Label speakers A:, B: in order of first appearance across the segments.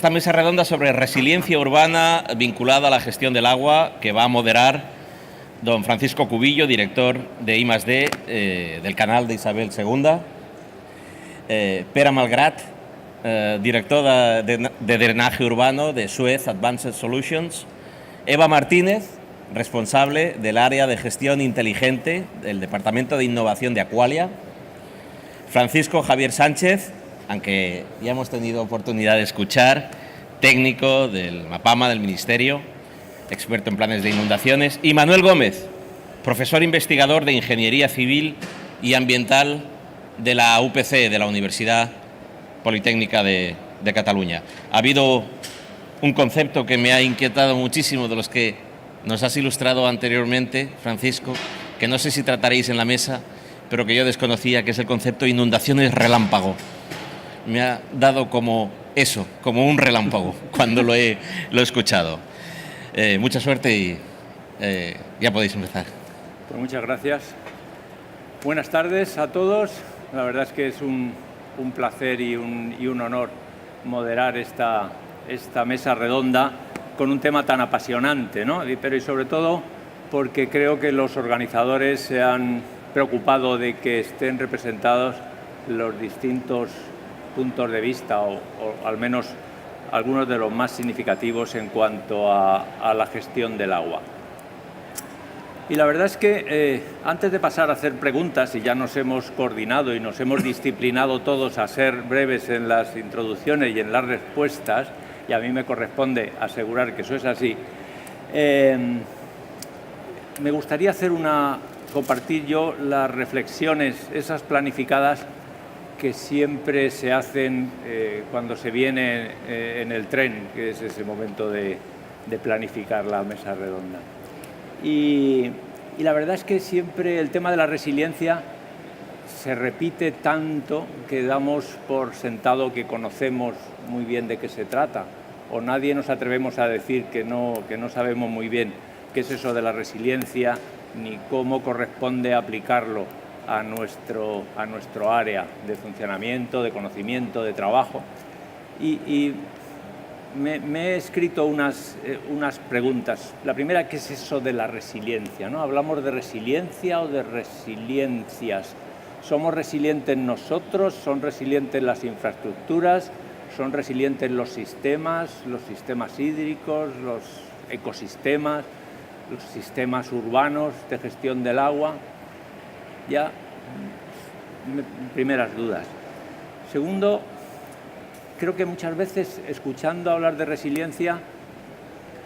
A: esta mesa redonda sobre resiliencia urbana vinculada a la gestión del agua, que va a moderar don Francisco Cubillo, director de I+D del canal de Isabel II, Pere Malgrat, director de drenaje urbano de Suez Advanced Solutions, Eva Martínez, responsable del área de gestión inteligente del Departamento de Innovación de Aqualia, Francisco Javier Sánchez, aunque ya hemos tenido oportunidad de escuchar, técnico del MAPAMA del Ministerio, experto en planes de inundaciones, y Manuel Gómez, profesor investigador de Ingeniería Civil y Ambiental de la UPC, de la Universidad Politécnica de Cataluña. Ha habido un concepto que me ha inquietado muchísimo de los que nos has ilustrado anteriormente, Francisco, que no sé si trataréis en la mesa, pero que yo desconocía, que es el concepto de inundaciones relámpago. Me ha dado como eso, como un relámpago, cuando lo he escuchado. Mucha suerte y ya podéis empezar.
B: Pues muchas gracias. Buenas tardes a todos. La verdad es que es un placer y un honor moderar esta mesa redonda con un tema tan apasionante, ¿no? Pero y sobre todo porque creo que los organizadores se han preocupado de que estén representados los distintos puntos de vista o al menos algunos de los más significativos en cuanto a la gestión del agua. Y la verdad es que antes de pasar a hacer preguntas, y ya nos hemos coordinado y nos hemos disciplinado todos a ser breves en las introducciones y en las respuestas, y a mí me corresponde asegurar que eso es así, me gustaría compartir yo las reflexiones, esas planificadas, que siempre se hacen cuando se viene en el tren, que es ese momento de planificar la mesa redonda. Y la verdad es que siempre el tema de la resiliencia se repite tanto que damos por sentado que conocemos muy bien de qué se trata, o nadie nos atrevemos a decir que no sabemos muy bien qué es eso de la resiliencia ni cómo corresponde aplicarlo a nuestro área de funcionamiento, de conocimiento, de trabajo. Y me he escrito unas preguntas. La primera, ¿qué es eso de la resiliencia, ¿no? ¿Hablamos de resiliencia o de resiliencias? ¿Somos resilientes nosotros? ¿Son resilientes las infraestructuras? ¿Son resilientes los sistemas hídricos, los ecosistemas, los sistemas urbanos de gestión del agua? Ya, primeras dudas. Segundo, creo que muchas veces, escuchando hablar de resiliencia,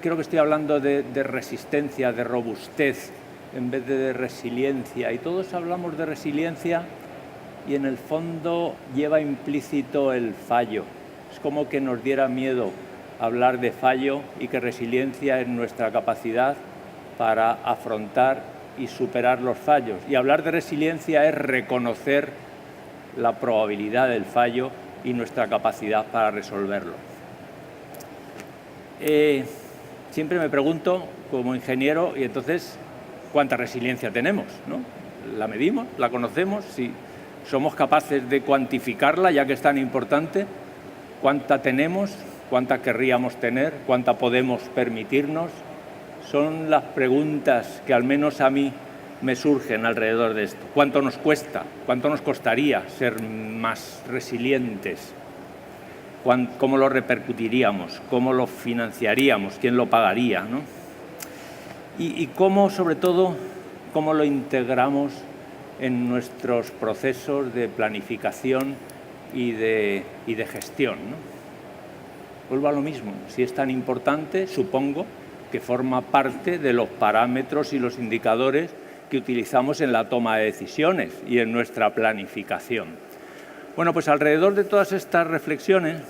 B: creo que estoy hablando de resistencia, de robustez, en vez de resiliencia. Y todos hablamos de resiliencia y en el fondo lleva implícito el fallo. Es como que nos diera miedo hablar de fallo y que resiliencia es nuestra capacidad para afrontar y superar los fallos. Y hablar de resiliencia es reconocer la probabilidad del fallo y nuestra capacidad para resolverlo. Siempre me pregunto, como ingeniero, y entonces, ¿cuánta resiliencia tenemos, ¿no? ¿La medimos? ¿La conocemos? Si somos capaces de cuantificarla, ya que es tan importante, ¿cuánta tenemos? ¿Cuánta querríamos tener? ¿Cuánta podemos permitirnos? Son las preguntas que al menos a mí me surgen alrededor de esto. ¿Cuánto nos cuesta? ¿Cuánto nos costaría ser más resilientes? ¿Cómo lo repercutiríamos? ¿Cómo lo financiaríamos? ¿Quién lo pagaría, ¿no? Y cómo, sobre todo, cómo lo integramos en nuestros procesos de planificación y de gestión, ¿no? Vuelvo a lo mismo. Si es tan importante, supongo que forma parte de los parámetros y los indicadores que utilizamos en la toma de decisiones y en nuestra planificación. Bueno, pues alrededor de todas estas reflexiones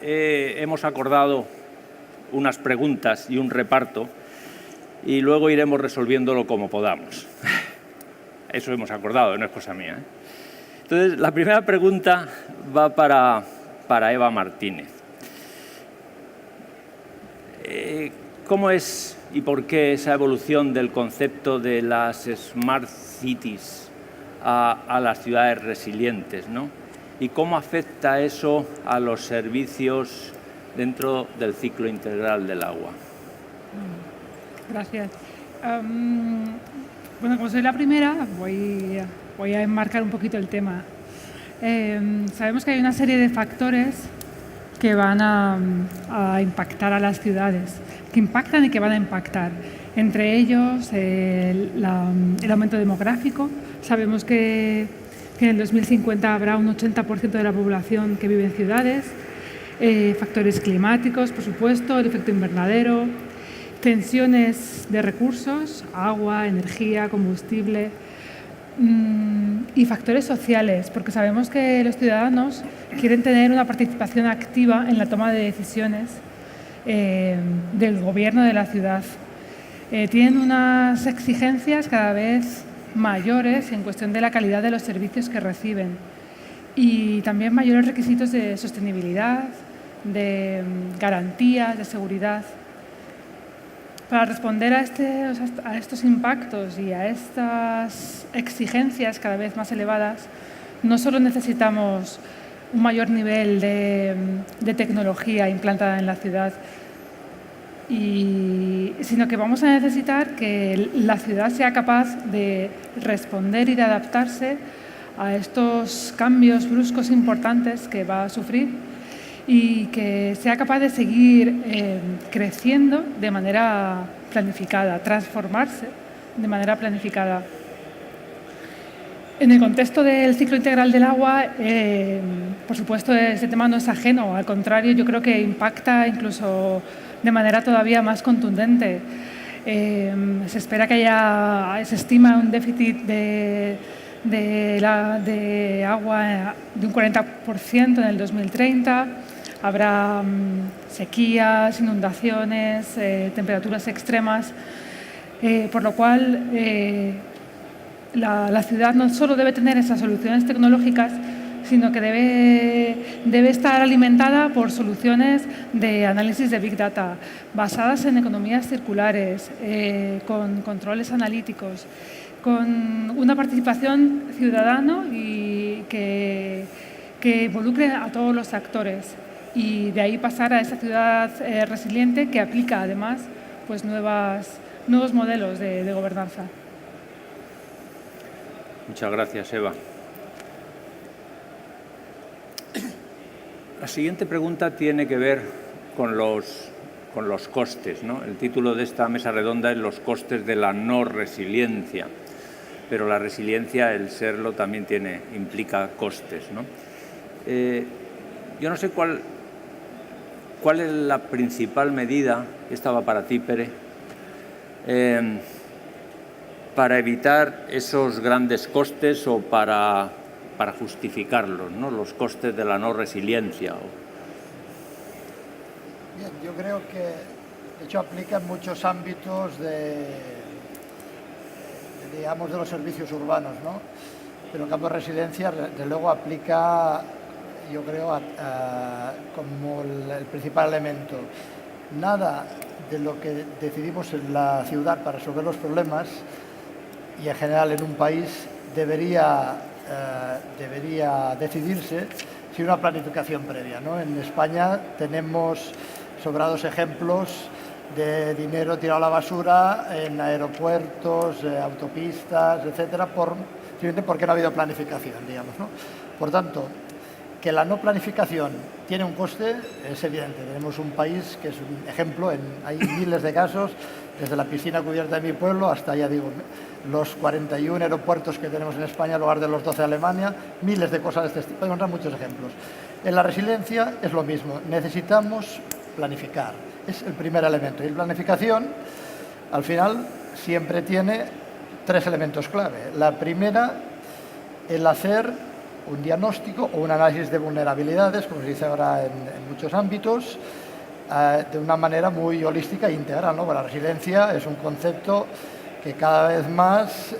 B: hemos acordado unas preguntas y un reparto y luego iremos resolviéndolo como podamos. Eso hemos acordado, no es cosa mía, ¿eh? Entonces, la primera pregunta va para Eva Martínez. ¿Cómo es y por qué esa evolución del concepto de las Smart Cities a las ciudades resilientes, ¿no? y cómo afecta eso a los servicios dentro del ciclo integral del agua.
C: Gracias. Bueno, como soy la primera, voy a enmarcar un poquito el tema. Sabemos que hay una serie de factores que van a impactar a las ciudades, que impactan y que van a impactar. Entre ellos, el aumento demográfico. Sabemos que en el 2050 habrá un 80% de la población que vive en ciudades. Factores climáticos, por supuesto, el efecto invernadero, tensiones de recursos, agua, energía, combustible, y factores sociales, porque sabemos que los ciudadanos quieren tener una participación activa en la toma de decisiones del gobierno de la ciudad. Tienen unas exigencias cada vez mayores en cuestión de la calidad de los servicios que reciben y también mayores requisitos de sostenibilidad, de garantías, de seguridad. Para responder a estos impactos y a estas exigencias cada vez más elevadas, no solo necesitamos un mayor nivel de tecnología implantada en la ciudad, sino que vamos a necesitar que la ciudad sea capaz de responder y de adaptarse a estos cambios bruscos importantes que va a sufrir y que sea capaz de seguir creciendo de manera planificada, transformarse de manera planificada. En el contexto del ciclo integral del agua, por supuesto, este tema no es ajeno, al contrario, yo creo que impacta incluso de manera todavía más contundente. Se espera que se estima un déficit de agua de un 40% en el 2030. Habrá sequías, inundaciones, temperaturas extremas, por lo cual la ciudad no solo debe tener esas soluciones tecnológicas, sino que debe estar alimentada por soluciones de análisis de Big Data, basadas en economías circulares, con controles analíticos, con una participación ciudadana y que involucre a todos los actores. Y de ahí pasar a esa ciudad resiliente que aplica además pues nuevos modelos de gobernanza.
B: Muchas gracias, Eva. La siguiente pregunta tiene que ver con los costes, ¿no? El título de esta mesa redonda es los costes de la no resiliencia, pero la resiliencia, el serlo, también implica costes, ¿no? Yo no sé cuál es la principal medida, esta va para ti, Pere, para evitar esos grandes costes o para justificarlos, ¿no? Los costes de la no resiliencia.
D: Bien, yo creo que de hecho aplica en muchos ámbitos digamos, de los servicios urbanos, ¿no? Pero en cambio resiliencia, desde luego, aplica, yo creo, como el principal elemento. Nada de lo que decidimos en la ciudad para resolver los problemas y en general en un país debería decidirse sin una planificación previa, ¿no? En España tenemos sobrados ejemplos de dinero tirado a la basura en aeropuertos, autopistas, etcétera, simplemente porque no ha habido planificación, digamos, ¿no? Por tanto, que la no planificación tiene un coste es evidente. Tenemos un país que es un ejemplo, hay miles de casos, desde la piscina cubierta de mi pueblo hasta, ya digo, los 41 aeropuertos que tenemos en España en lugar de los 12 de Alemania, miles de cosas de este tipo. Podemos encontrar muchos ejemplos. En la resiliencia es lo mismo, necesitamos planificar, es el primer elemento. Y la planificación, al final, siempre tiene tres elementos clave. La primera, el hacer un diagnóstico o un análisis de vulnerabilidades, como se dice ahora en muchos ámbitos, de una manera muy holística e integral, ¿no? La resiliencia es un concepto que cada vez más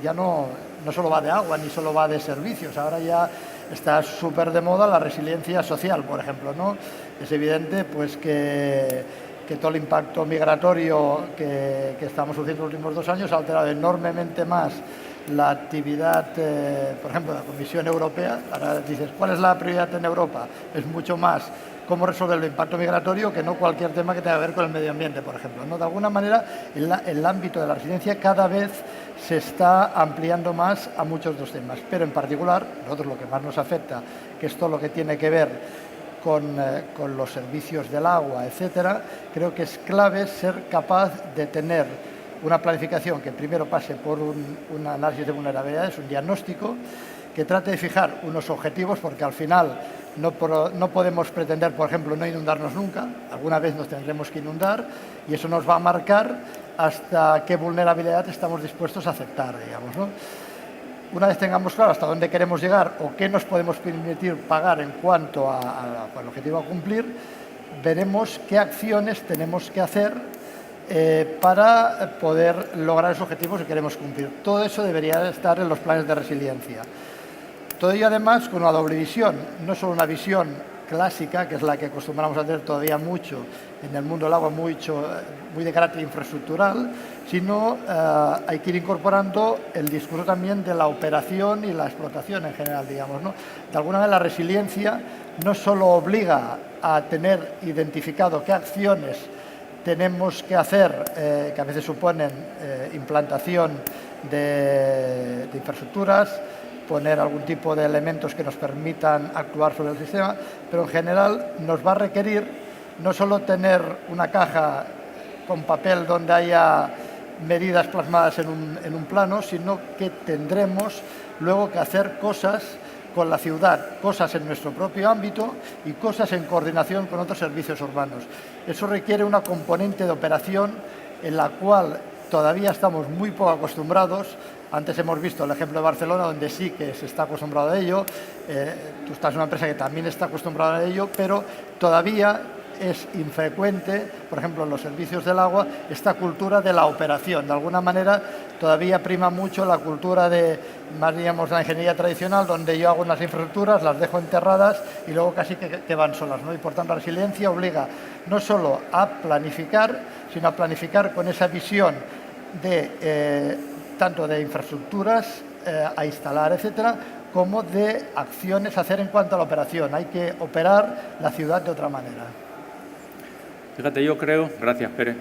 D: ya no solo va de agua ni solo va de servicios, ahora ya está súper de moda la resiliencia social, por ejemplo, ¿no? Es evidente pues que que todo el impacto migratorio que estamos sufriendo los últimos 2 años ha alterado enormemente más la actividad, por ejemplo, de la Comisión Europea. Ahora dices, ¿cuál es la prioridad en Europa? Es mucho más cómo resolver el impacto migratorio que no cualquier tema que tenga que ver con el medio ambiente, por ejemplo, ¿no? De alguna manera, el ámbito de la resiliencia cada vez se está ampliando más a muchos de los temas, pero en particular, nosotros lo que más nos afecta, que es todo lo que tiene que ver con los servicios del agua, etcétera, creo que es clave ser capaz de tener una planificación que primero pase por un análisis de vulnerabilidades, un diagnóstico, que trate de fijar unos objetivos, porque al final no podemos pretender, por ejemplo, no inundarnos nunca, alguna vez nos tendremos que inundar, y eso nos va a marcar hasta qué vulnerabilidad estamos dispuestos a aceptar, digamos, ¿no? Una vez tengamos claro hasta dónde queremos llegar o qué nos podemos permitir pagar en cuanto al objetivo a cumplir, veremos qué acciones tenemos que hacer para poder lograr esos objetivos que queremos cumplir. Todo eso debería estar en los planes de resiliencia. Todo ello, además, con una doble visión. No solo una visión clásica, que es la que acostumbramos a tener todavía mucho en el mundo del agua, muy de carácter infraestructural, sino hay que ir incorporando el discurso también de la operación y la explotación en general, digamos, ¿no? De alguna manera, la resiliencia no solo obliga a tener identificado qué acciones tenemos que hacer, que a veces suponen implantación de infraestructuras, poner algún tipo de elementos que nos permitan actuar sobre el sistema, pero en general nos va a requerir no solo tener una caja con papel donde haya medidas plasmadas en un plano, sino que tendremos luego que hacer cosas con la ciudad, cosas en nuestro propio ámbito y cosas en coordinación con otros servicios urbanos. Eso requiere una componente de operación en la cual todavía estamos muy poco acostumbrados. Antes hemos visto el ejemplo de Barcelona, donde sí que se está acostumbrado a ello. Tú estás en una empresa que también está acostumbrada a ello, pero todavía es infrecuente, por ejemplo, en los servicios del agua, esta cultura de la operación. De alguna manera, todavía prima mucho la cultura de, más digamos, la ingeniería tradicional, donde yo hago unas infraestructuras, las dejo enterradas y luego casi que van solas, ¿no? Y por tanto, la resiliencia obliga no solo a planificar, sino a planificar con esa visión de tanto de infraestructuras a instalar, etcétera, como de acciones a hacer en cuanto a la operación. Hay que operar la ciudad de otra manera.
B: Fíjate, yo creo, gracias Pérez,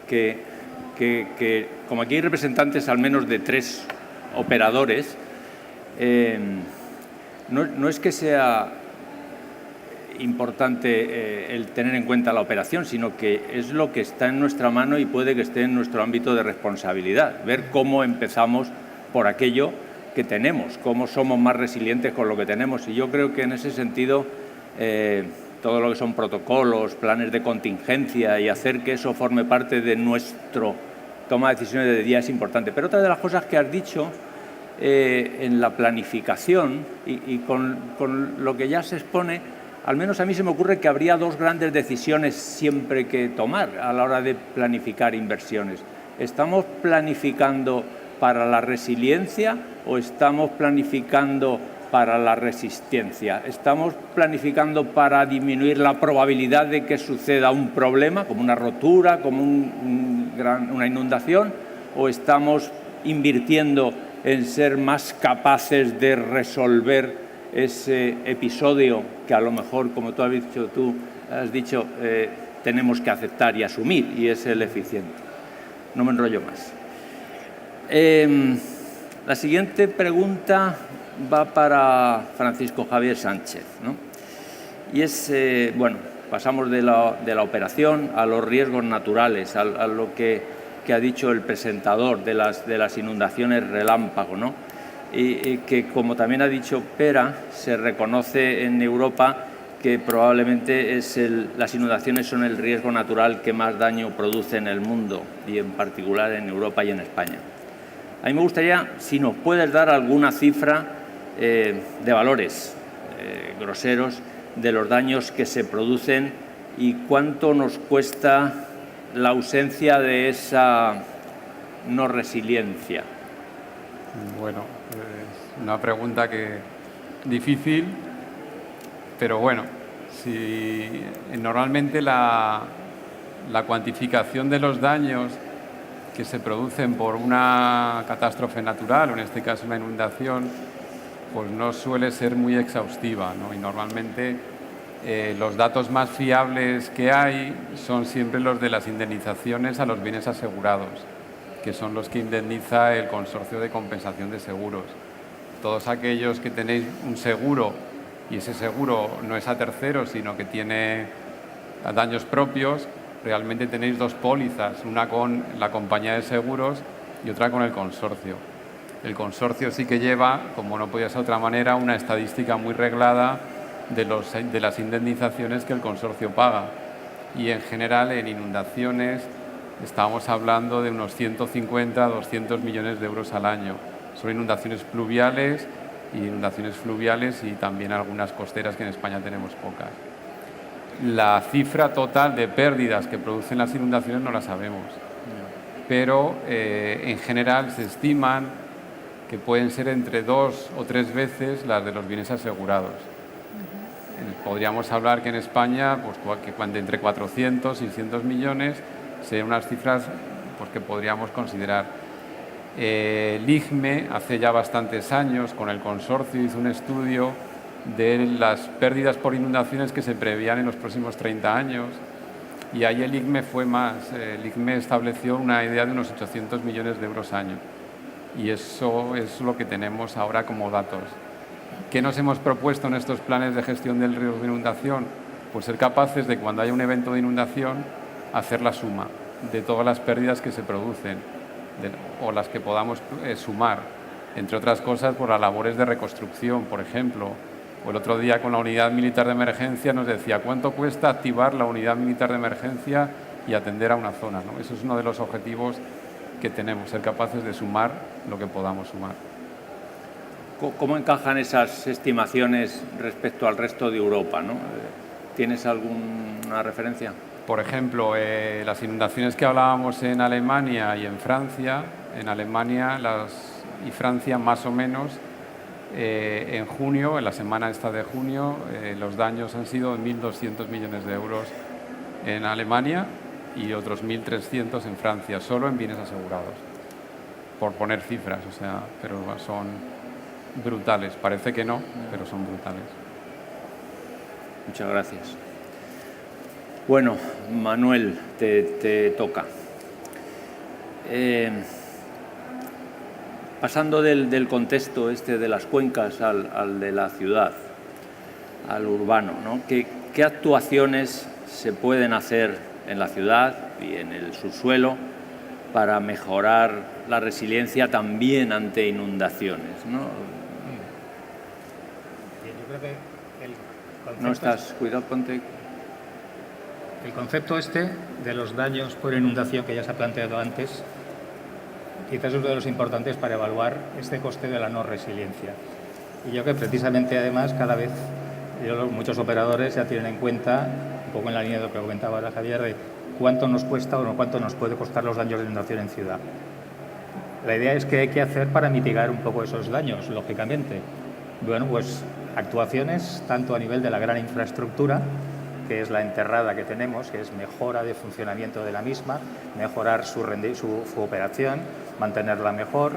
B: que como aquí hay representantes al menos de 3 operadores, no es que sea importante el tener en cuenta la operación, sino que es lo que está en nuestra mano y puede que esté en nuestro ámbito de responsabilidad. Ver cómo empezamos por aquello que tenemos, cómo somos más resilientes con lo que tenemos. Y yo creo que en ese sentido todo lo que son protocolos, planes de contingencia y hacer que eso forme parte de nuestro toma de decisiones de día es importante. Pero otra de las cosas que has dicho en la planificación y con lo que ya se expone, al menos a mí se me ocurre que habría 2 grandes decisiones siempre que tomar a la hora de planificar inversiones. ¿Estamos planificando para la resiliencia o estamos planificando para la resistencia? ¿Estamos planificando para disminuir la probabilidad de que suceda un problema, como una rotura, como una inundación? ¿O estamos invirtiendo en ser más capaces de resolver ese episodio que a lo mejor, como tú has dicho, tenemos que aceptar y asumir, y es el eficiente? No me enrollo más. La siguiente pregunta va para Francisco Javier Sánchez, ¿no? Y es, bueno, pasamos de la operación a los riesgos naturales, a lo que ha dicho el presentador de las inundaciones relámpago, ¿no? Y que, como también ha dicho Pera, se reconoce en Europa que probablemente las inundaciones son el riesgo natural que más daño produce en el mundo y en particular en Europa y en España. A mí me gustaría, si nos puedes dar alguna cifra de valores groseros de los daños que se producen y cuánto nos cuesta la ausencia de esa no resiliencia.
E: Bueno, es una pregunta difícil, pero bueno, normalmente la la cuantificación de los daños que se producen por una catástrofe natural, o en este caso una inundación, pues no suele ser muy exhaustiva, ¿no? Y normalmente los datos más fiables que hay son siempre los de las indemnizaciones a los bienes asegurados, que son los que indemniza el Consorcio de Compensación de Seguros. Todos aquellos que tenéis un seguro y ese seguro no es a terceros, sino que tiene daños propios, realmente tenéis dos pólizas, una con la compañía de seguros y otra con el consorcio. El consorcio sí que lleva, como no podía ser de otra manera, una estadística muy reglada de las indemnizaciones que el consorcio paga. Y en general en inundaciones estamos hablando de unos 150 a 200 millones de euros al año. Son inundaciones pluviales y también algunas costeras, que en España tenemos pocas. La cifra total de pérdidas que producen las inundaciones no la sabemos, pero en general se estiman que pueden ser entre 2 o 3 veces las de los bienes asegurados. Podríamos hablar que en España, pues, que entre 400 y 600 millones serían unas cifras, pues, que podríamos considerar. El IGME hace ya bastantes años, con el consorcio, hizo un estudio de las pérdidas por inundaciones que se prevían en los próximos 30 años, y ahí el IGME fue más. El IGME estableció una idea de unos 800 millones de euros año, y eso es lo que tenemos ahora como datos. ¿Qué nos hemos propuesto en estos planes de gestión del riesgo de inundación? Pues ser capaces de, cuando haya un evento de inundación, hacer la suma de todas las pérdidas que se producen o las que podamos sumar, entre otras cosas por las labores de reconstrucción, por ejemplo. O el otro día con la unidad militar de emergencia nos decía cuánto cuesta activar la unidad militar de emergencia y atender a una zona, ¿no? Eso es uno de los objetivos que tenemos, ser capaces de sumar lo que podamos sumar.
B: ¿Cómo encajan esas estimaciones respecto al resto de Europa, ¿no? ¿Tienes alguna referencia?
E: Por ejemplo, las inundaciones que hablábamos en Alemania y en Francia, en Alemania y Francia más o menos, en junio, en la semana esta de junio, los daños han sido de 1.200 millones de euros en Alemania y otros 1.300 en Francia, solo en bienes asegurados, por poner cifras, o sea, pero son brutales. Parece que no, pero son brutales.
B: Muchas gracias. Bueno, Manuel, te toca. Pasando del contexto de las cuencas al de la ciudad, al urbano, ¿no? ¿Qué actuaciones se pueden hacer en la ciudad y en el subsuelo para mejorar la resiliencia también ante inundaciones, ¿no?
F: Yo creo que el concepto
B: No estás, cuidado, ponte.
F: El concepto de los daños por inundación, que ya se ha planteado antes, quizás es uno de los importantes para evaluar este coste de la no resiliencia. Y yo creo que precisamente, además, cada vez muchos operadores ya tienen en cuenta, un poco en la línea de lo que comentaba ahora Javier, de cuánto nos cuesta o cuánto nos puede costar los daños de inundación en ciudad. La idea es qué hay que hacer para mitigar un poco esos daños, lógicamente. Bueno, pues actuaciones tanto a nivel de la gran infraestructura, que es la enterrada que tenemos, que es mejora de funcionamiento de la misma, mejorar su operación, mantenerla mejor.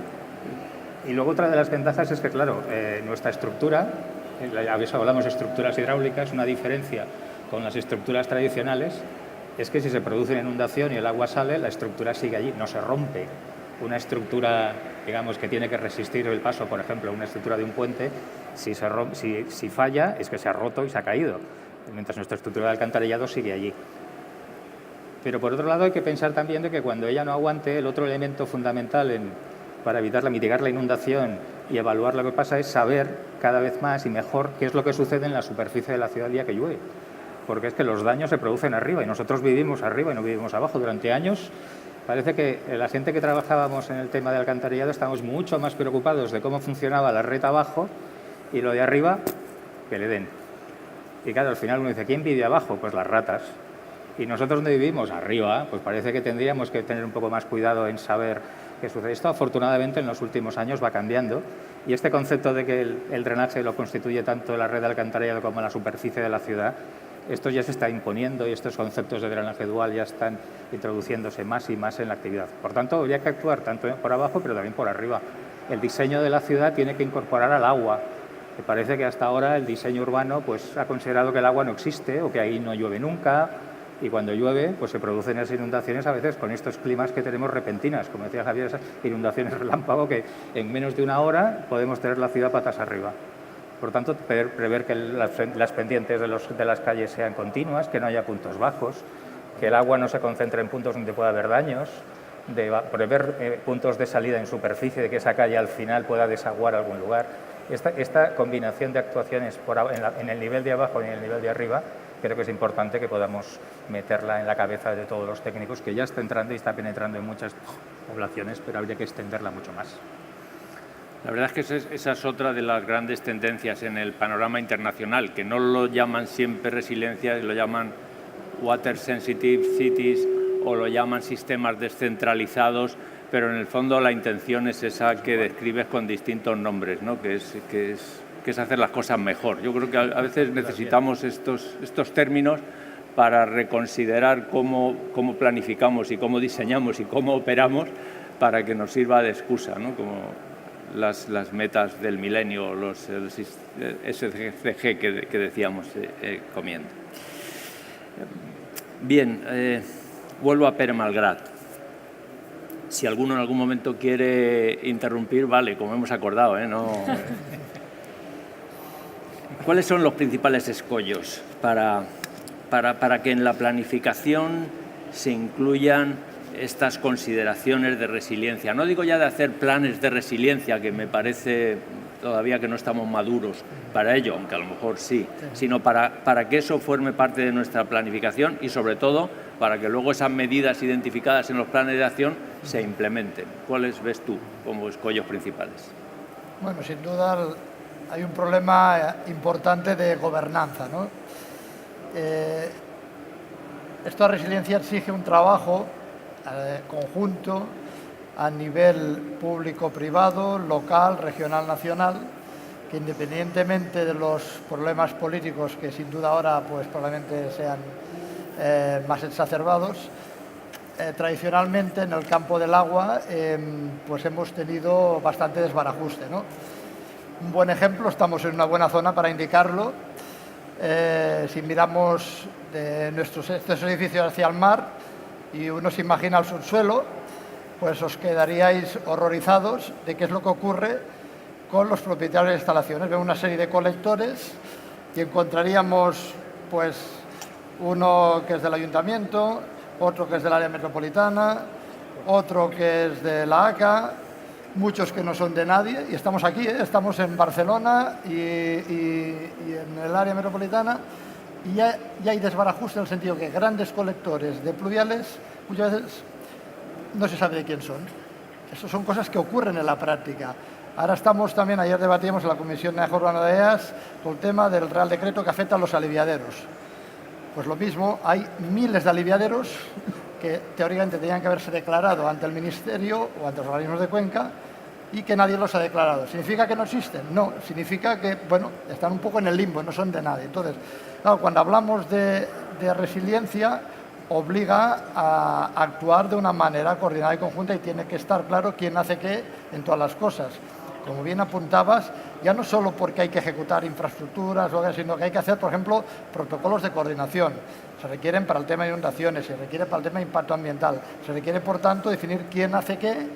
F: Y luego otra de las ventajas es que, claro, nuestra estructura, a veces hablamos de estructuras hidráulicas, una diferencia con las estructuras tradicionales es que si se produce una inundación y el agua sale, la estructura sigue allí, no se rompe. Una estructura, digamos, que tiene que resistir el paso, por ejemplo, una estructura de un puente, si falla es que se ha roto y se ha caído, mientras nuestra estructura de alcantarillado sigue allí. Pero por otro lado hay que pensar también de que cuando ella no aguante, el otro elemento fundamental para mitigar la inundación y evaluar lo que pasa es saber cada vez más y mejor qué es lo que sucede en la superficie de la ciudad el día que llueve. Porque es que los daños se producen arriba y nosotros vivimos arriba y no vivimos abajo. Durante años parece que la gente que trabajábamos en el tema de alcantarillado estábamos mucho más preocupados de cómo funcionaba la red abajo y lo de arriba que le den. Y claro, al final uno dice, ¿quién vive abajo? Pues las ratas. Y nosotros donde vivimos, arriba, pues parece que tendríamos que tener un poco más cuidado en saber qué sucede. Esto afortunadamente en los últimos años va cambiando y este concepto de que el drenaje lo constituye tanto la red de alcantarillado como la superficie de la ciudad esto ya se está imponiendo y estos conceptos de drenaje dual ya están introduciéndose más y más en la actividad. Por tanto, habría que actuar tanto por abajo, pero también por arriba. El diseño de la ciudad tiene que incorporar al agua. Me parece que hasta ahora el diseño urbano pues, ha considerado que el agua no existe o que ahí no llueve nunca, y cuando llueve pues se producen esas inundaciones a veces con estos climas que tenemos repentinas, como decía Javier, esas inundaciones relámpago que en menos de una hora podemos tener la ciudad patas arriba. Por tanto, prever que las pendientes de las calles sean continuas, que no haya puntos bajos, que el agua no se concentre en puntos donde pueda haber daños, de prever puntos de salida en superficie, de que esa calle al final pueda desaguar a algún lugar. Esta combinación de actuaciones en el nivel de abajo y en el nivel de arriba, creo que es importante que podamos meterla en la cabeza de todos los técnicos, que ya está entrando y está penetrando en muchas poblaciones, pero habría que extenderla mucho más.
B: La verdad es que esa es otra de las grandes tendencias en el panorama internacional, que no lo llaman siempre resiliencia, lo llaman water sensitive cities o lo llaman sistemas descentralizados, pero en el fondo la intención es esa que describes con distintos nombres, ¿no? que es hacer las cosas mejor. Yo creo que a veces necesitamos estos términos para reconsiderar cómo planificamos y cómo diseñamos y cómo operamos para que nos sirva de excusa, ¿no? Como las metas del milenio, los SDG que decíamos comiendo. Bien, vuelvo a Pere Malgrat. Si alguno en algún momento quiere interrumpir, vale, como hemos acordado, no. ¿Cuáles son los principales escollos para que en la planificación se incluyan estas consideraciones de resiliencia? No digo ya de hacer planes de resiliencia, que me parece todavía que no estamos maduros para ello, aunque a lo mejor sí, sino para que eso forme parte de nuestra planificación y sobre todo para que luego esas medidas identificadas en los planes de acción se implementen. ¿Cuáles ves tú como escollos principales?
D: Bueno, sin duda hay un problema importante de gobernanza, ¿no? Esta resiliencia exige un trabajo conjunto a nivel público-privado, local, regional, nacional, que independientemente de los problemas políticos que sin duda ahora pues probablemente sean más exacerbados, tradicionalmente en el campo del agua pues hemos tenido bastante desbarajuste, ¿no? Un buen ejemplo, estamos en una buena zona para indicarlo. Si miramos de estos edificios hacia el mar y uno se imagina el subsuelo, pues os quedaríais horrorizados de qué es lo que ocurre con los propietarios de instalaciones. Vemos una serie de colectores y encontraríamos pues uno que es del ayuntamiento, otro que es del área metropolitana, otro que es de la ACA, muchos que no son de nadie, y estamos aquí, estamos en Barcelona y en el área metropolitana, y ya hay desbarajuste en el sentido que grandes colectores de pluviales muchas veces no se sabe de quién son. Estas son cosas que ocurren en la práctica. Ahora estamos también, ayer debatíamos en la Comisión de Mejora Urbana de EAS con el tema del Real Decreto que afecta a los aliviaderos. Pues lo mismo, hay miles de aliviaderos que teóricamente tenían que haberse declarado ante el Ministerio o ante los organismos de Cuenca y que nadie los ha declarado. ¿Significa que no existen? No, significa que, bueno, están un poco en el limbo, no son de nadie. Entonces, claro, cuando hablamos de resiliencia, obliga a actuar de una manera coordinada y conjunta y tiene que estar claro quién hace qué en todas las cosas. Como bien apuntabas, ya no solo porque hay que ejecutar infraestructuras, sino que hay que hacer, por ejemplo, protocolos de coordinación. Se requieren para el tema de inundaciones, se requiere para el tema de impacto ambiental, se requiere, por tanto, definir quién hace qué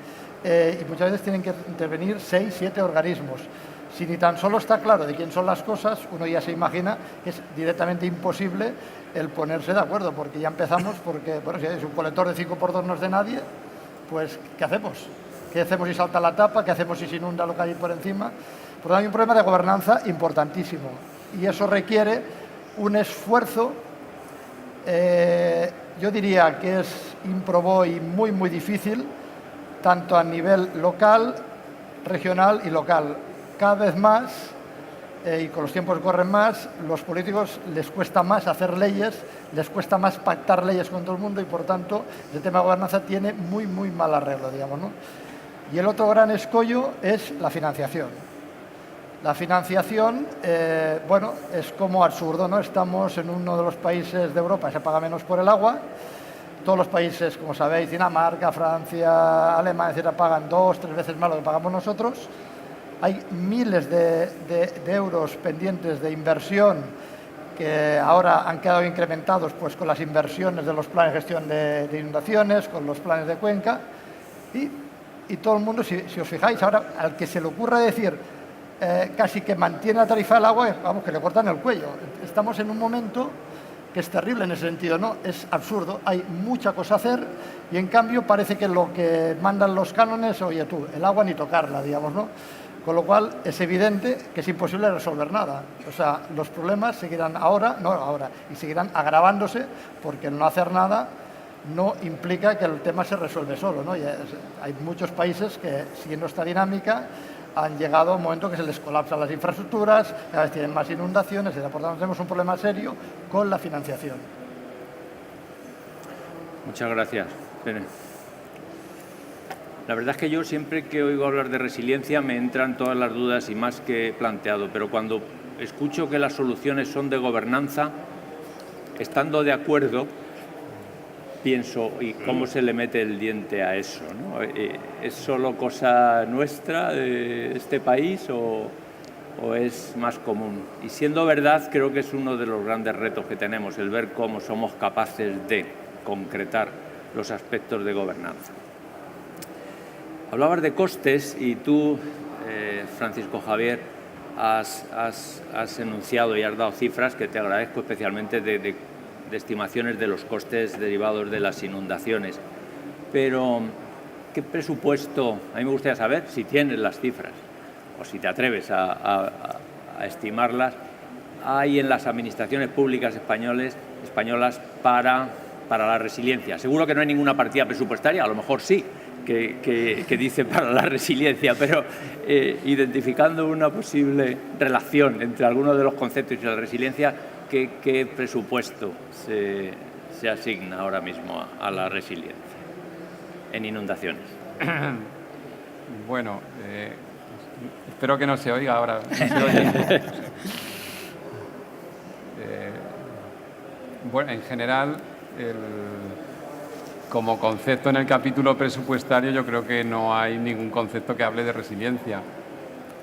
D: y muchas veces tienen que intervenir 6, 7 organismos. Si ni tan solo está claro de quién son las cosas, uno ya se imagina que es directamente imposible el ponerse de acuerdo, porque ya empezamos, porque, bueno, si es un colector de 5x2 no es de nadie, pues, ¿qué hacemos? ¿Qué hacemos si salta la tapa? ¿Qué hacemos si se inunda lo que hay por encima? Por tanto, hay un problema de gobernanza importantísimo y eso requiere un esfuerzo, yo diría que es ímprobo y muy, muy difícil, tanto a nivel local, regional y local. Cada vez más, y con los tiempos que corren más, los políticos les cuesta más hacer leyes, les cuesta más pactar leyes con todo el mundo y, por tanto, el tema de gobernanza tiene muy, muy mal arreglo, digamos, ¿no? Y el otro gran escollo es la financiación. La financiación, bueno, es como absurdo, ¿no? Estamos en uno de los países de Europa que se paga menos por el agua. Todos los países, como sabéis, Dinamarca, Francia, Alemania, etc., pagan 2 o 3 veces más lo que pagamos nosotros. Hay miles de euros pendientes de inversión que ahora han quedado incrementados pues, con las inversiones de los planes de gestión de inundaciones, con los planes de cuenca. Y todo el mundo, si os fijáis, ahora al que se le ocurra decir casi que mantiene la tarifa del agua, vamos, que le cortan el cuello. Estamos en un momento que es terrible en ese sentido, ¿no? Es absurdo, hay mucha cosa a hacer y en cambio parece que lo que mandan los cánones, oye tú, el agua ni tocarla, digamos, ¿no? Con lo cual es evidente que es imposible resolver nada. O sea, los problemas seguirán y seguirán agravándose porque el no hacer nada no implica que el tema se resuelve solo, ¿no? Hay muchos países que, siguiendo esta dinámica, han llegado a un momento que se les colapsan las infraestructuras, cada vez tienen más inundaciones, por tanto tenemos un problema serio con la financiación.
B: Muchas gracias. La verdad es que yo siempre que oigo hablar de resiliencia me entran todas las dudas y más que he planteado, pero cuando escucho que las soluciones son de gobernanza, estando de acuerdo, pienso, ¿y cómo se le mete el diente a eso, ¿no? ¿Es solo cosa nuestra de este país o es más común? Y siendo verdad, creo que es uno de los grandes retos que tenemos, el ver cómo somos capaces de concretar los aspectos de gobernanza. Hablabas de costes y tú, Francisco Javier, has enunciado y has dado cifras que te agradezco especialmente de estimaciones de los costes derivados de las inundaciones. Pero, ¿qué presupuesto? A mí me gustaría saber si tienes las cifras o si te atreves a estimarlas. Hay en las administraciones públicas españolas para la resiliencia. Seguro que no hay ninguna partida presupuestaria, a lo mejor sí, que dice para la resiliencia, pero identificando una posible relación entre algunos de los conceptos y la resiliencia, ¿qué presupuesto se asigna ahora mismo a la resiliencia en inundaciones?
E: Bueno, espero que no se oiga ahora. No se oye. Bueno, en general, como concepto en el capítulo presupuestario, yo creo que no hay ningún concepto que hable de resiliencia.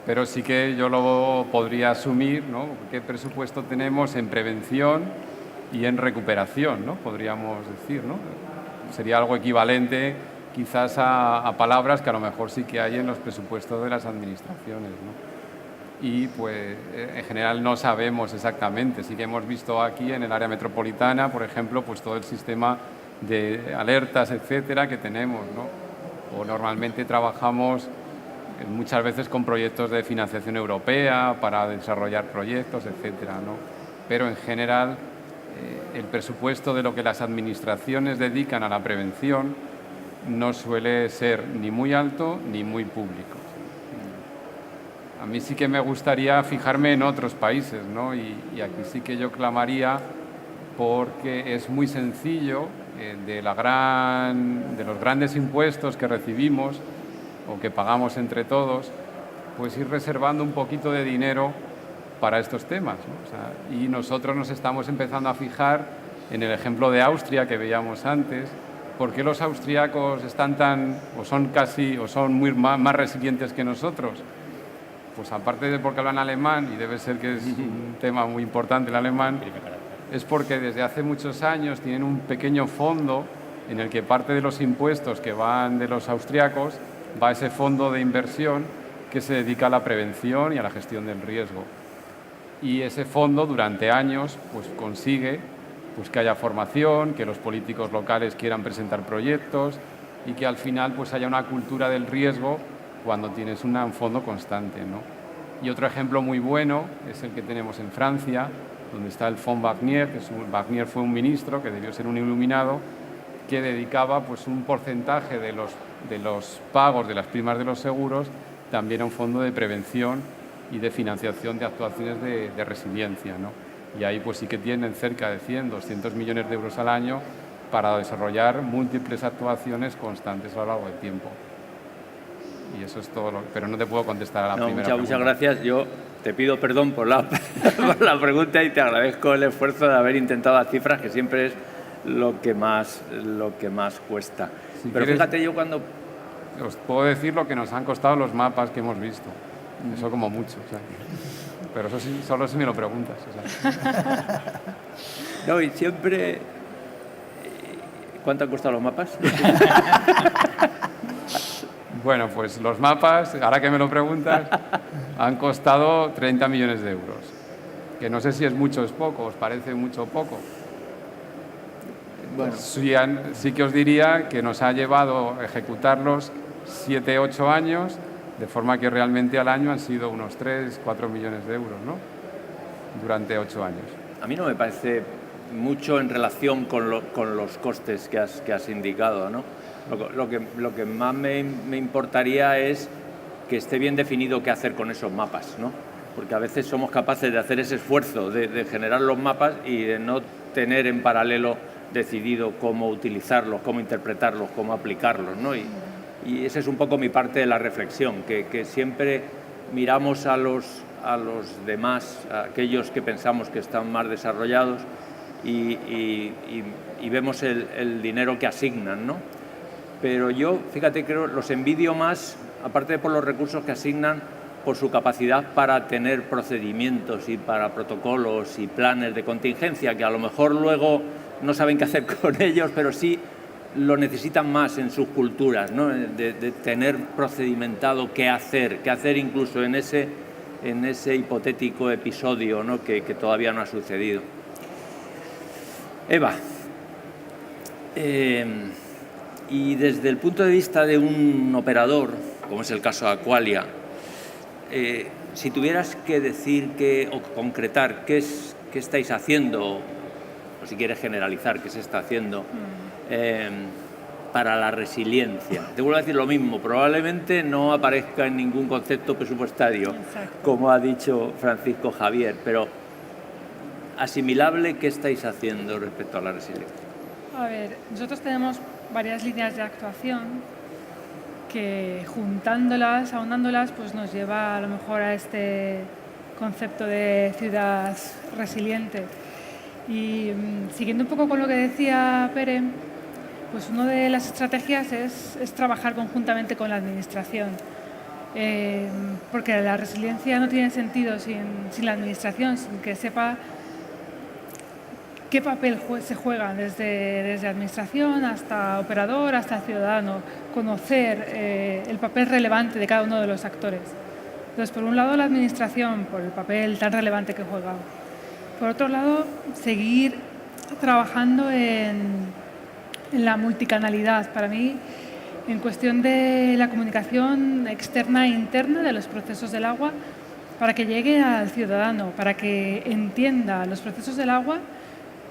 E: Pero sí que yo lo podría asumir, ¿no? ¿Qué presupuesto tenemos en prevención y en recuperación, ¿no? Podríamos decir, ¿no? Sería algo equivalente quizás a palabras que a lo mejor sí que hay en los presupuestos de las administraciones, ¿no? Y pues en general no sabemos exactamente. Sí que hemos visto aquí en el área metropolitana, por ejemplo, pues todo el sistema de alertas, etcétera, que tenemos, ¿no? O normalmente trabajamos muchas veces con proyectos de financiación europea para desarrollar proyectos, etcétera, ¿no? Pero en general el presupuesto de lo que las administraciones dedican a la prevención no suele ser ni muy alto ni muy público. A mí sí que me gustaría fijarme en otros países, ¿no? Y aquí sí que yo clamaría porque es muy sencillo de los grandes impuestos que recibimos o que pagamos entre todos, pues ir reservando un poquito de dinero para estos temas, ¿no? O sea, y nosotros nos estamos empezando a fijar en el ejemplo de Austria que veíamos antes. ¿Por qué los austriacos son muy más resilientes que nosotros? Pues aparte de porque hablan alemán, y debe ser que es un tema muy importante el alemán, es porque desde hace muchos años tienen un pequeño fondo en el que parte de los impuestos que van de los austriacos va a ese fondo de inversión que se dedica a la prevención y a la gestión del riesgo. Y ese fondo durante años pues consigue pues que haya formación, que los políticos locales quieran presentar proyectos y que al final pues haya una cultura del riesgo cuando tienes un fondo constante, ¿no? Y otro ejemplo muy bueno es el que tenemos en Francia, donde está el Fonds Barnier, Barnier fue un ministro que debió ser un iluminado, que dedicaba pues un porcentaje de los pagos de las primas de los seguros también a un fondo de prevención y de financiación de actuaciones de resiliencia, ¿no? Y ahí pues sí que tienen cerca de 100, 200 millones de euros al año para desarrollar múltiples actuaciones constantes a lo largo del tiempo. Y eso es todo, pero no te puedo contestar a la primera pregunta.
B: Muchas gracias. Yo te pido perdón por la pregunta y te agradezco el esfuerzo de haber intentado las cifras, que siempre es lo que más cuesta. Pero fíjate, yo cuando...
E: Os puedo decir lo que nos han costado los mapas que hemos visto. Eso como mucho. O sea, pero eso sí, solo si me lo preguntas. O sea.
B: No, y siempre... ¿Cuánto han costado los mapas?
E: Bueno, pues los mapas, ahora que me lo preguntas, han costado 30 millones de euros. Que no sé si es mucho o es poco, ¿os parece mucho o poco?
B: Bueno.
E: Sí que os diría que nos ha llevado ejecutarlos 7, 8 años, de forma que realmente al año han sido unos 3, 4 millones de euros, ¿no? Durante 8 años.
B: A mí no me parece mucho en relación con los costes que has indicado, ¿no? Lo que más me importaría es que esté bien definido qué hacer con esos mapas, ¿no? Porque a veces somos capaces de hacer ese esfuerzo de generar los mapas y de no tener en paralelo decidido cómo utilizarlos, cómo interpretarlos, cómo aplicarlos, ¿no? Y esa es un poco mi parte de la reflexión, que siempre miramos a los demás, a aquellos que pensamos que están más desarrollados y vemos el dinero que asignan, ¿no? Pero yo, fíjate, creo los envidio más, aparte de por los recursos que asignan, por su capacidad para tener procedimientos y para protocolos y planes de contingencia, que a lo mejor luego no saben qué hacer con ellos, pero sí lo necesitan más en sus culturas, ¿no? De tener procedimentado qué hacer incluso en ese hipotético episodio, ¿no? que todavía no ha sucedido. Eva, y desde el punto de vista de un operador, como es el caso de Aqualia, si tuvieras que decir o concretar qué estáis haciendo, o si quieres generalizar qué se está haciendo para la resiliencia. Te vuelvo a decir lo mismo, probablemente no aparezca en ningún concepto presupuestario, como ha dicho Francisco Javier, pero asimilable, ¿qué estáis haciendo respecto a la resiliencia?
C: A ver, nosotros tenemos varias líneas de actuación que juntándolas, aunándolas, pues nos lleva a lo mejor a este concepto de ciudad resiliente. Y siguiendo un poco con lo que decía Pere, pues una de las estrategias es trabajar conjuntamente con la administración. Porque la resiliencia no tiene sentido sin la administración, sin que sepa qué papel se juega desde administración hasta operador, hasta ciudadano, conocer el papel relevante de cada uno de los actores. Entonces, por un lado, la administración, por el papel tan relevante que juega. Por otro lado, seguir trabajando en la multicanalidad. Para mí, en cuestión de la comunicación externa e interna de los procesos del agua, para que llegue al ciudadano, para que entienda los procesos del agua,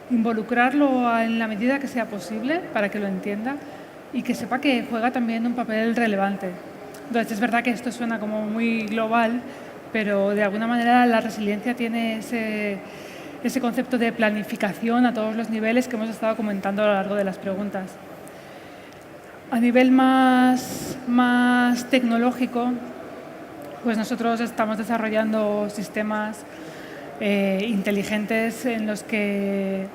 C: involucrarlo en la medida que sea posible para que lo entienda y que sepa que juega también un papel relevante. Entonces, es verdad que esto suena como muy global, pero de alguna manera la resiliencia tiene ese concepto de planificación a todos los niveles que hemos estado comentando a lo largo de las preguntas. A nivel más tecnológico, pues nosotros estamos desarrollando sistemas inteligentes en los que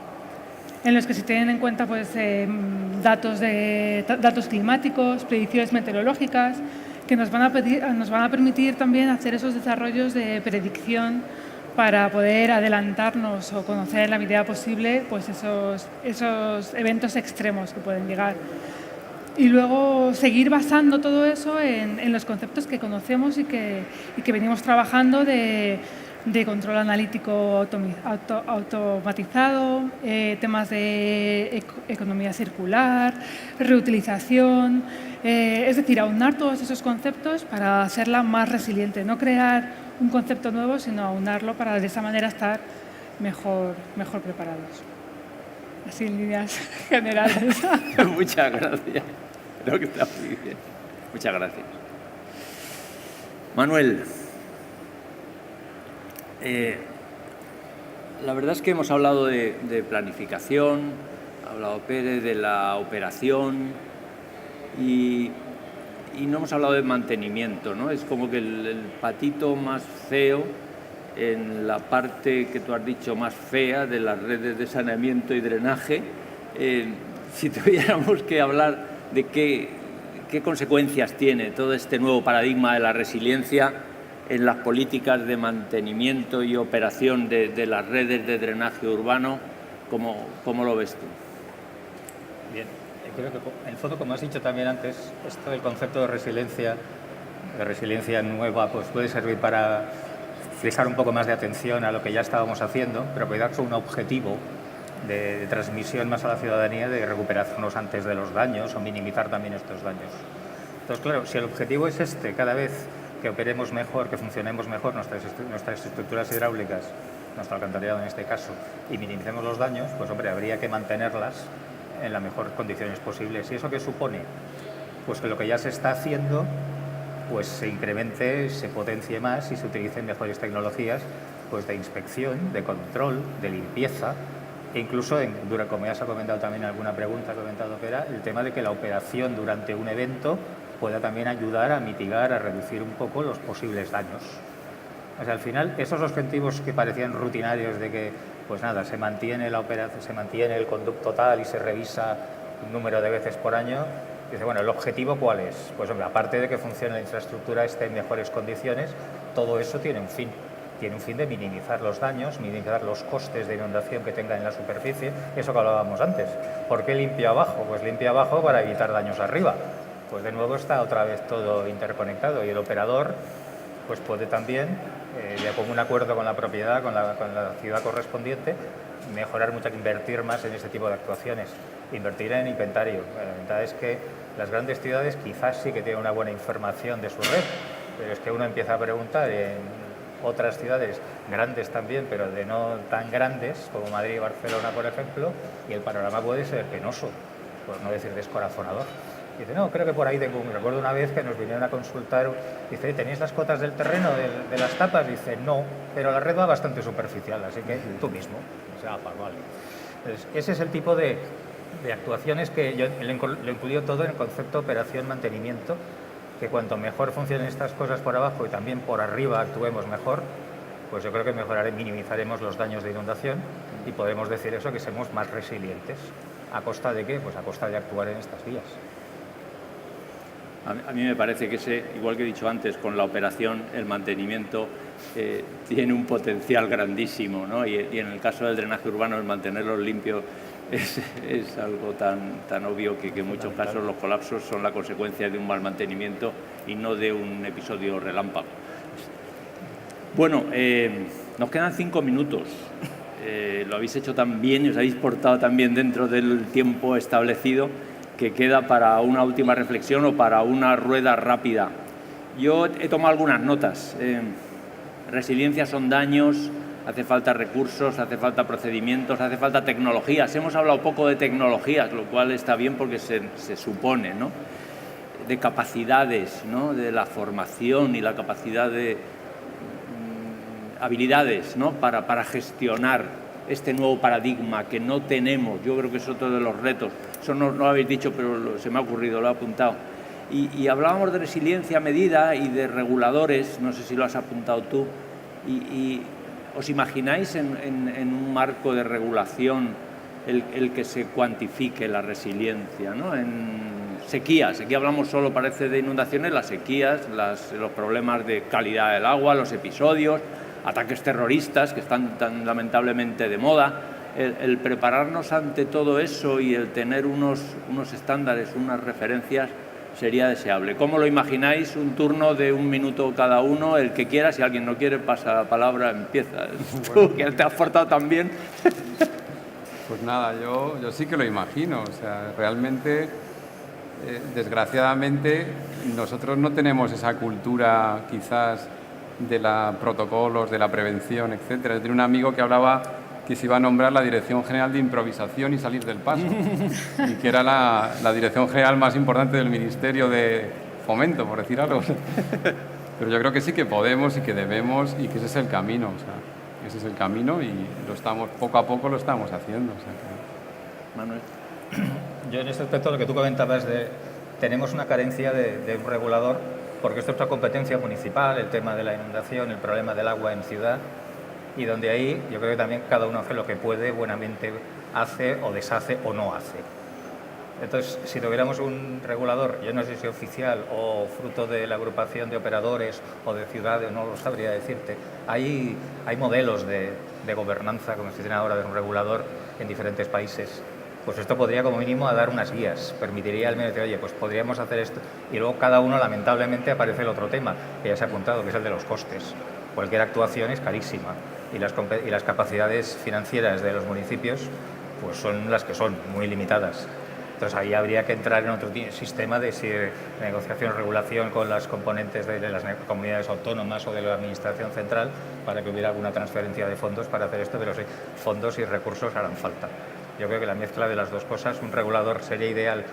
C: se tienen en cuenta pues, datos climáticos, predicciones meteorológicas, que nos van a permitir también hacer esos desarrollos de predicción para poder adelantarnos o conocer en la medida posible pues, esos eventos extremos que pueden llegar. Y luego seguir basando todo eso en los conceptos que conocemos y que venimos trabajando de control analítico automatizado, temas de economía circular, reutilización, es decir, aunar todos esos conceptos para hacerla más resiliente, no crear un concepto nuevo, sino aunarlo para de esa manera estar mejor preparados. Así en líneas generales.
B: Muchas gracias. Creo que está muy bien. Muchas gracias. Manuel, la verdad es que hemos hablado de planificación, ha hablado Pérez de la operación y no hemos hablado de mantenimiento, ¿no? Es como que el patito más feo en la parte que tú has dicho más fea de las redes de saneamiento y drenaje. Si tuviéramos que hablar de qué consecuencias tiene todo este nuevo paradigma de la resiliencia en las políticas de mantenimiento y operación de las redes de drenaje urbano, ¿cómo lo ves tú?
F: Bien, creo que en el fondo, como has dicho también antes, esto del concepto de resiliencia nueva, pues puede servir para fijar un poco más de atención a lo que ya estábamos haciendo, pero puede darse un objetivo de transmisión más a la ciudadanía de recuperarnos antes de los daños o minimizar también estos daños. Entonces, claro, si el objetivo es cada vez que operemos mejor, que funcionemos mejor nuestras estructuras hidráulicas, nuestro alcantarillado en este caso, y minimicemos los daños, pues hombre, habría que mantenerlas en las mejores condiciones posibles. ¿Y eso qué supone? Pues que lo que ya se está haciendo pues se incremente, se potencie más y se utilicen mejores tecnologías pues de inspección, de control, de limpieza, e incluso, como ya se ha comentado también en alguna pregunta, el tema de que la operación durante un evento pueda también ayudar a mitigar, a reducir un poco los posibles daños. O sea, al final, esos objetivos que parecían rutinarios de que, pues nada, se mantiene la operación, se mantiene el conducto tal y se revisa un número de veces por año, dice, bueno, ¿el objetivo cuál es? Pues hombre, aparte de que funcione la infraestructura, esté en mejores condiciones, todo eso tiene un fin. Tiene un fin de minimizar los daños, minimizar los costes de inundación que tenga en la superficie, eso que hablábamos antes. ¿Por qué limpia abajo? Pues limpia abajo para evitar daños arriba. Pues de nuevo está otra vez todo interconectado y el operador pues puede también, de común acuerdo con la propiedad, con la ciudad correspondiente, mejorar mucho, invertir más en este tipo de actuaciones, invertir en inventario. La verdad es que las grandes ciudades quizás sí que tienen una buena información de su red, pero es que uno empieza a preguntar en otras ciudades grandes también, pero de no tan grandes como Madrid y Barcelona, por ejemplo, y el panorama puede ser penoso, por no decir descorazonador. Dice, no, creo que por ahí tengo recuerdo una vez que nos vinieron a consultar, dice, ¿tenéis las cotas del terreno de las tapas? Dice, no, pero la red va bastante superficial, así que tú mismo. O sea, vale. Entonces, ese es el tipo de actuaciones que yo lo he incluido todo en el concepto operación-mantenimiento, que cuanto mejor funcionen estas cosas por abajo y también por arriba actuemos mejor, pues yo creo que minimizaremos los daños de inundación y podemos decir eso, que somos más resilientes. ¿A costa de qué? Pues a costa de actuar en estas vías.
B: A mí me parece que igual que he dicho antes, con la operación, el mantenimiento tiene un potencial grandísimo, ¿no? Y en el caso del drenaje urbano, el mantenerlos limpios es algo tan obvio que en muchos casos los colapsos son la consecuencia de un mal mantenimiento y no de un episodio relámpago. Bueno, nos quedan 5 minutos. Lo habéis hecho tan bien y os habéis portado tan bien dentro del tiempo establecido que queda para una última reflexión o para una rueda rápida. Yo he tomado algunas notas. Resiliencia son daños, hace falta recursos, hace falta procedimientos, hace falta tecnologías. Hemos hablado poco de tecnologías, lo cual está bien porque se supone, ¿no? De capacidades, ¿no? De la formación y la capacidad de habilidades, ¿no? Para gestionar este nuevo paradigma que no tenemos. Yo creo que es otro de los retos. Eso no lo habéis dicho, pero se me ha ocurrido, lo he apuntado. Y hablábamos de resiliencia a medida y de reguladores, no sé si lo has apuntado tú, y ¿os imagináis en un marco de regulación el que se cuantifique la resiliencia, ¿no? En sequías, aquí hablamos solo, parece, de inundaciones, las sequías, los problemas de calidad del agua, los episodios, ataques terroristas que están tan lamentablemente de moda. El prepararnos ante todo eso y el tener unos estándares, unas referencias, sería deseable. ¿Cómo lo imagináis? Un turno de 1 minuto cada uno, el que quiera. Si alguien no quiere, pasa la palabra, empieza. Bueno. Tú, que te has portado tan bien.
E: Pues nada, yo sí que lo imagino. O sea, realmente, desgraciadamente, nosotros no tenemos esa cultura, quizás, de los protocolos, de la prevención, etcétera. Tenía un amigo que hablaba que se iba a nombrar la Dirección General de Improvisación y Salir del Paso, y que era la dirección general más importante del Ministerio de Fomento, por decir algo. Pero yo creo que sí que podemos y que debemos, y que ese es el camino. O sea, ese es el camino y poco a poco lo estamos haciendo. O sea, que...
F: Manuel. Yo en este aspecto, lo que tú comentabas de tenemos una carencia de un regulador, porque esto es una competencia municipal, el tema de la inundación, el problema del agua en ciudad, y donde ahí yo creo que también cada uno hace lo que puede, buenamente hace o deshace o no hace. Entonces, si tuviéramos un regulador, yo no sé si oficial o fruto de la agrupación de operadores o de ciudades, no lo sabría decirte, hay modelos de gobernanza, como se dice ahora, de un regulador en diferentes países. Pues esto podría como mínimo dar unas guías, permitiría al menos decir, oye, pues podríamos hacer esto, y luego cada uno lamentablemente aparece el otro tema, que ya se ha apuntado, que es el de los costes. Cualquier actuación es carísima y las capacidades financieras de los municipios pues son las que son, muy limitadas. Entonces ahí habría que entrar en otro sistema de negociación o regulación con las componentes de las comunidades autónomas o de la administración central para que hubiera alguna transferencia de fondos para hacer esto, pero sí, fondos y recursos harán falta. Yo creo que la mezcla de las dos cosas, un regulador sería ideal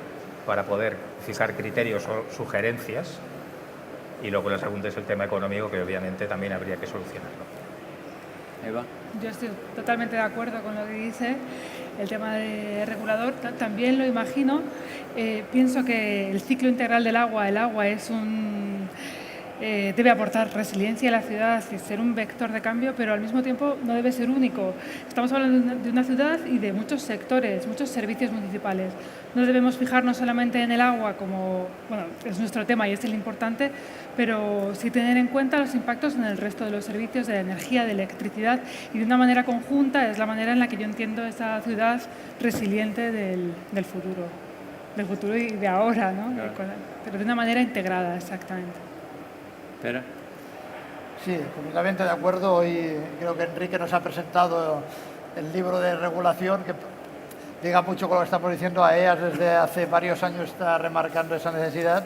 F: para poder fijar criterios o sugerencias, y luego la segunda es el tema económico, que obviamente también habría que solucionarlo.
B: Eva.
C: Yo estoy totalmente de acuerdo con lo que dice. El tema de regulador también lo imagino. Pienso que el ciclo integral del agua, el agua es debe aportar resiliencia a la ciudad y ser un vector de cambio, pero al mismo tiempo no debe ser único. Estamos hablando de una ciudad y de muchos sectores, muchos servicios municipales. No debemos fijarnos solamente en el agua como, bueno, es nuestro tema y es el importante, pero sí tener en cuenta los impactos en el resto de los servicios, de la energía, de electricidad, y de una manera conjunta es la manera en la que yo entiendo esa ciudad resiliente del futuro y de ahora, ¿no?
B: Claro.
C: Pero de una manera integrada, exactamente.
B: Espera.
D: Sí, completamente de acuerdo. Hoy creo que Enrique nos ha presentado el libro de regulación que diga mucho con lo que estamos diciendo. AEAS desde hace varios años está remarcando esa necesidad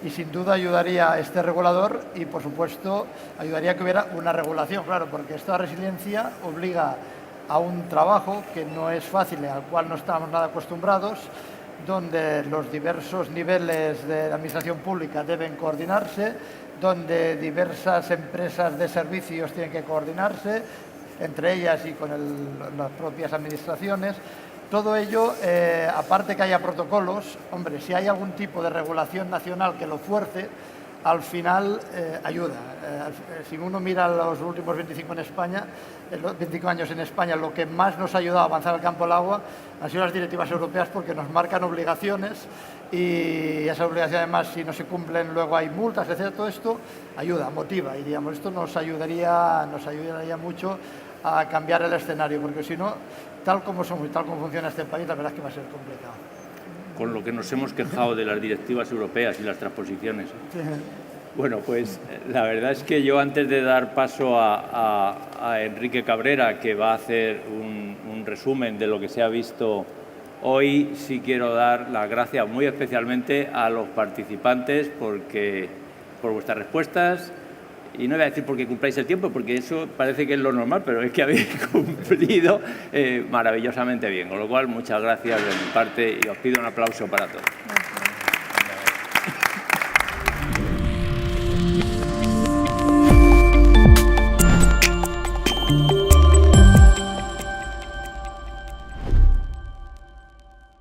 D: y sin duda ayudaría a este regulador y, por supuesto, ayudaría a que hubiera una regulación, claro, porque esta resiliencia obliga a un trabajo que no es fácil, al cual no estamos nada acostumbrados, donde los diversos niveles de la administración pública deben coordinarse, donde diversas empresas de servicios tienen que coordinarse, entre ellas y con las propias administraciones. Todo ello, aparte que haya protocolos, hombre, si hay algún tipo de regulación nacional que lo fuerce, al final ayuda. Si uno mira los últimos 25 años en España, lo que más nos ha ayudado a avanzar al campo del agua han sido las directivas europeas, porque nos marcan obligaciones y esas obligaciones, además, si no se cumplen, luego hay multas, etc. Todo esto ayuda, motiva, y digamos, esto nos ayudaría mucho a cambiar el escenario, porque si no, tal como somos y tal como funciona este país, la verdad es que va a ser complicado.
B: Con lo que nos hemos quejado de las directivas europeas y las transposiciones. Bueno, pues la verdad es que yo, antes de dar paso a Enrique Cabrera, que va a hacer un resumen de lo que se ha visto hoy, sí quiero dar las gracias muy especialmente a los participantes por vuestras respuesdas. Y no voy a decir porque cumpláis el tiempo, porque eso parece que es lo normal, pero es que habéis cumplido maravillosamente bien. Con lo cual, muchas gracias de mi parte y os pido un aplauso para todos.